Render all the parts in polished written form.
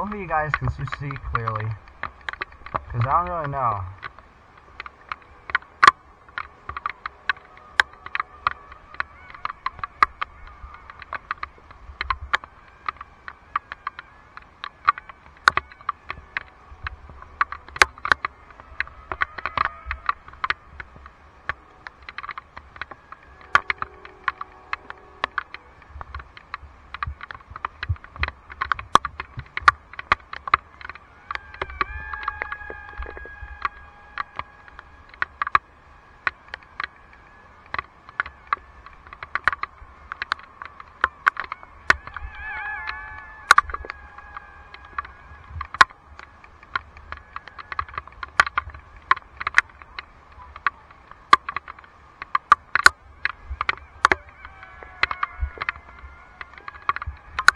Hopefully you guys can see clearly, because I don't really know.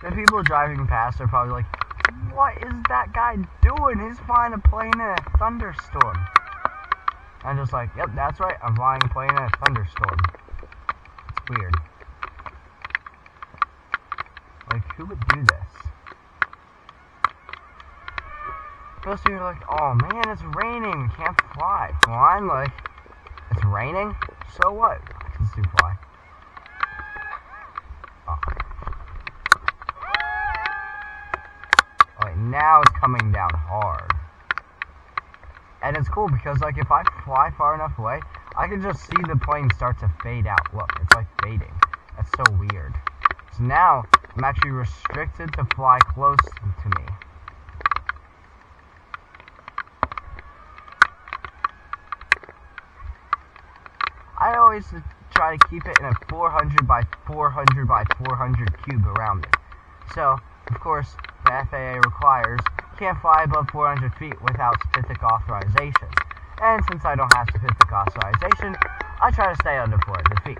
The people driving past are probably like, what is that guy doing? He's flying a plane in a thunderstorm. I'm just like, yep, that's right, I'm flying a plane in a thunderstorm. It's weird. Like, who would do this? Most people are like, oh man, it's raining, we can't fly. Well, I'm like, it's raining? So what? I can still fly. Now it's coming down hard. And it's cool because, like, if I fly far enough away, I can just see the plane start to fade out. Look, it's like fading. That's so weird. So now, I'm actually restricted to fly close to me. I always try to keep it in a 400 by 400 by 400 cube around it. So, of course, the FAA requires you can't fly above 400 feet without specific authorization. And since I don't have specific authorization, I try to stay under 400 feet.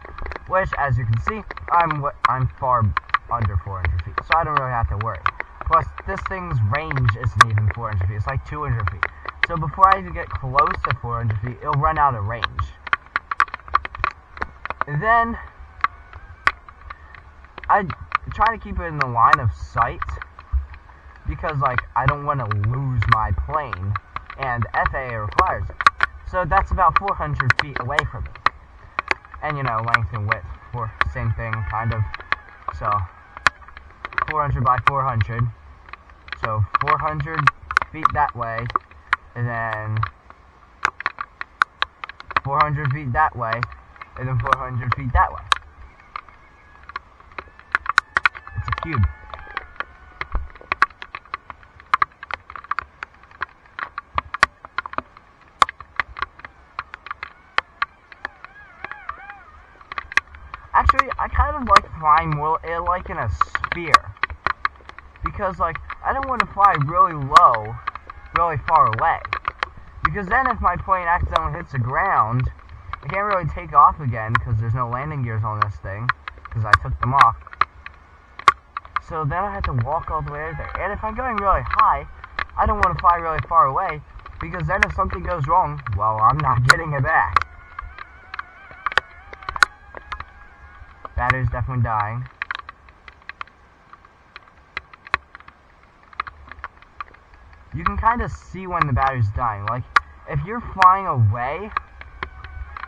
Which, as you can see, I'm far under 400 feet, so I don't really have to worry. Plus, this thing's range isn't even 400 feet, it's like 200 feet. So before I even get close to 400 feet, it'll run out of range. And then, I try to keep it in the line of sight, because, like, I don't want to lose my plane, and FAA requires it. So that's about 400 feet away from me. And, you know, length and width, same thing, kind of. So, 400 by 400. So, 400 feet that way, and then 400 feet that way, and then 400 feet that way. It's a cube. Actually, I kind of like flying more like in a sphere. Because, like, I don't want to fly really low, really far away. Because then if my plane accidentally hits the ground, I can't really take off again because there's no landing gears on this thing. Because I took them off. So then I have to walk all the way there. And if I'm going really high, I don't want to fly really far away. Because then if something goes wrong, well, I'm not getting it back. Battery's definitely dying. You can kind of see when the battery's dying. Like, if you're flying away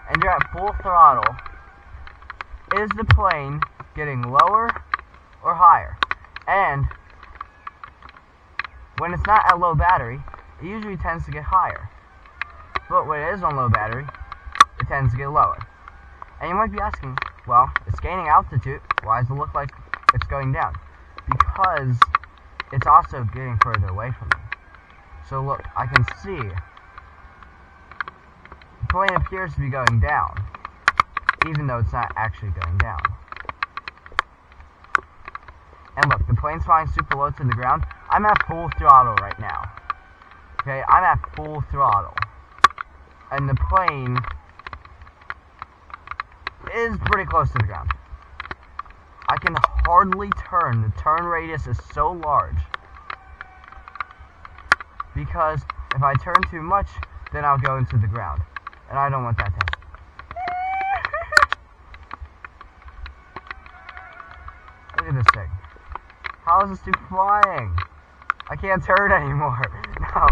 and you're at full throttle, is the plane getting lower or higher? And when it's not at low battery, it usually tends to get higher. But when it is on low battery, it tends to get lower. And you might be asking, well, it's gaining altitude, why does it look like it's going down? Because it's also getting further away from me. So look, I can see the plane appears to be going down, even though it's not actually going down. And look, the plane's flying super low to the ground. I'm at full throttle right now. Okay, I'm at full throttle. And the plane is pretty close to the ground. I can hardly turn. The turn radius is so large. Because if I turn too much, then I'll go into the ground. And I don't want that to happen. Look at this thing. How is this dude flying? I can't turn anymore. No.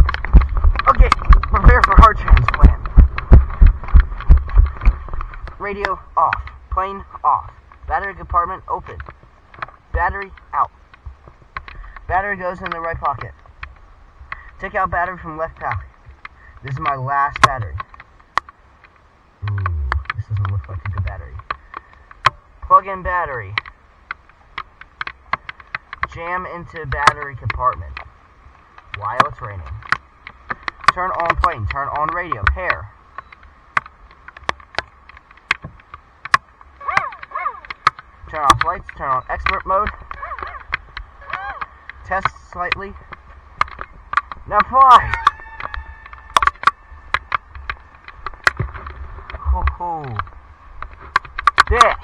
Okay, prepare for heart transplant. Radio off. Plane off. Battery compartment open. Battery out. Battery goes in the right pocket. Take out battery from left pocket. This is my last battery. Ooh, this doesn't look like a good battery. Plug in battery. Jam into battery compartment while it's raining. Turn on plane. Turn on radio. Pair. Turn off lights. Turn on expert mode. Test slightly. Now fly. Ho. This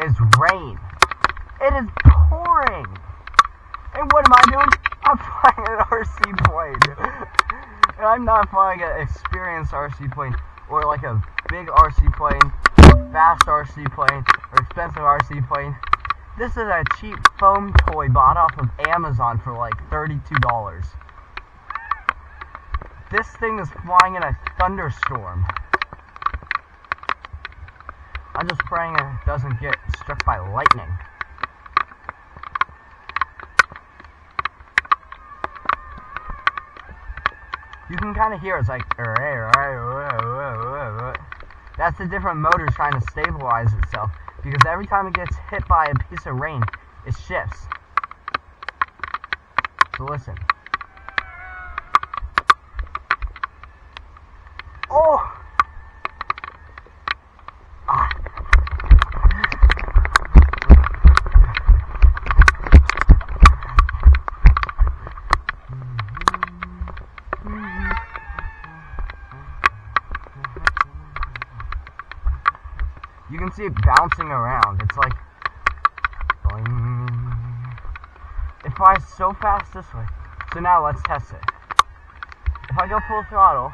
is rain. It is pouring. And what am I doing? I'm flying an RC plane. And I'm not flying an experienced RC plane or like a big RC plane, fast RC plane, or expensive RC plane. This is a cheap foam toy bought off of Amazon for like $32. This thing is flying in a thunderstorm. I'm just praying it doesn't get struck by lightning. You can kind of hear it's like, that's the different motors trying to stabilize itself, because every time it gets hit by a piece of rain, it shifts. So listen. Oh! You can see it bouncing around. It's like boing. It flies so fast this way. So now let's test it. If I go full throttle,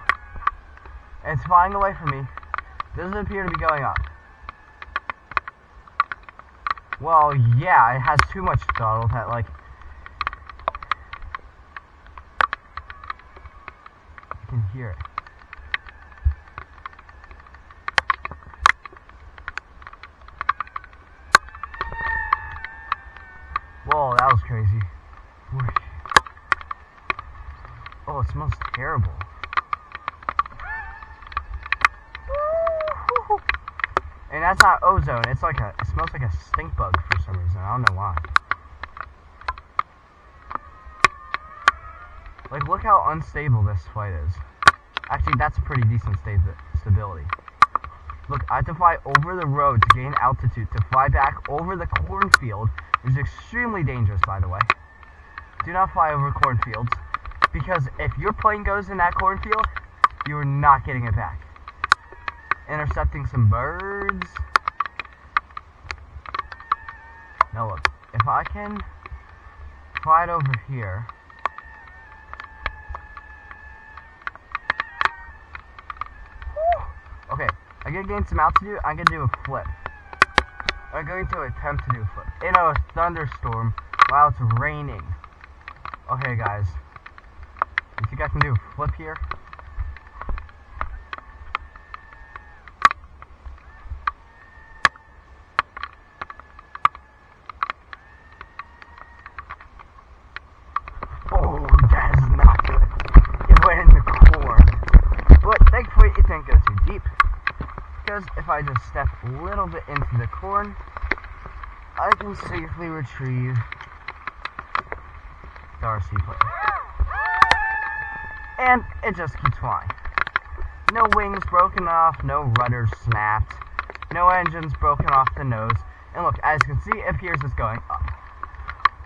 and it's flying away from me, it doesn't appear to be going up. Well, yeah, it has too much throttle that, like, I can hear it. Whoa, that was crazy. Oh, it smells terrible. And that's not ozone. It's like it smells like a stink bug for some reason. I don't know why. Like, look how unstable this flight is. Actually, that's a pretty decent stability. Look, I have to fly over the road to gain altitude to fly back over the cornfield. It's extremely dangerous, by the way. Do not fly over cornfields, because if your plane goes in that cornfield, you are not getting it back. Intercepting some birds. Now look, if I can fly it over here. Okay, I'm gonna gain some altitude. I'm gonna do a flip. I'm going to attempt to do a flip in a thunderstorm while it's raining. Okay, guys. You think I can do a flip here? Oh, that is not good. It went in the corn. But thankfully, it didn't go too deep. Because if I just step a little bit into the corn, I can safely retrieve the RC plane. And it just keeps flying. No wings broken off, no rudders snapped, no engines broken off the nose. And look, as you can see, it appears it's going up.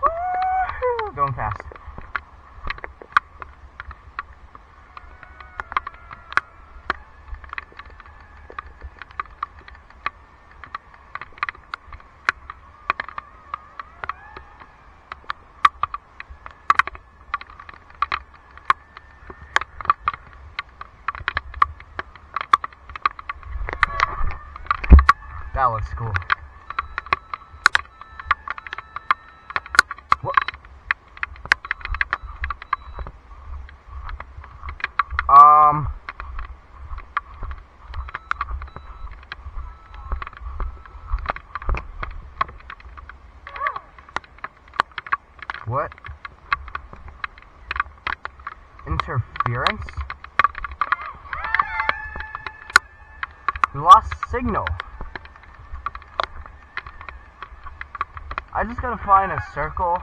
Woo-hoo! Going fast. That looks cool. What? What? Interference? We lost signal. I just gotta find a circle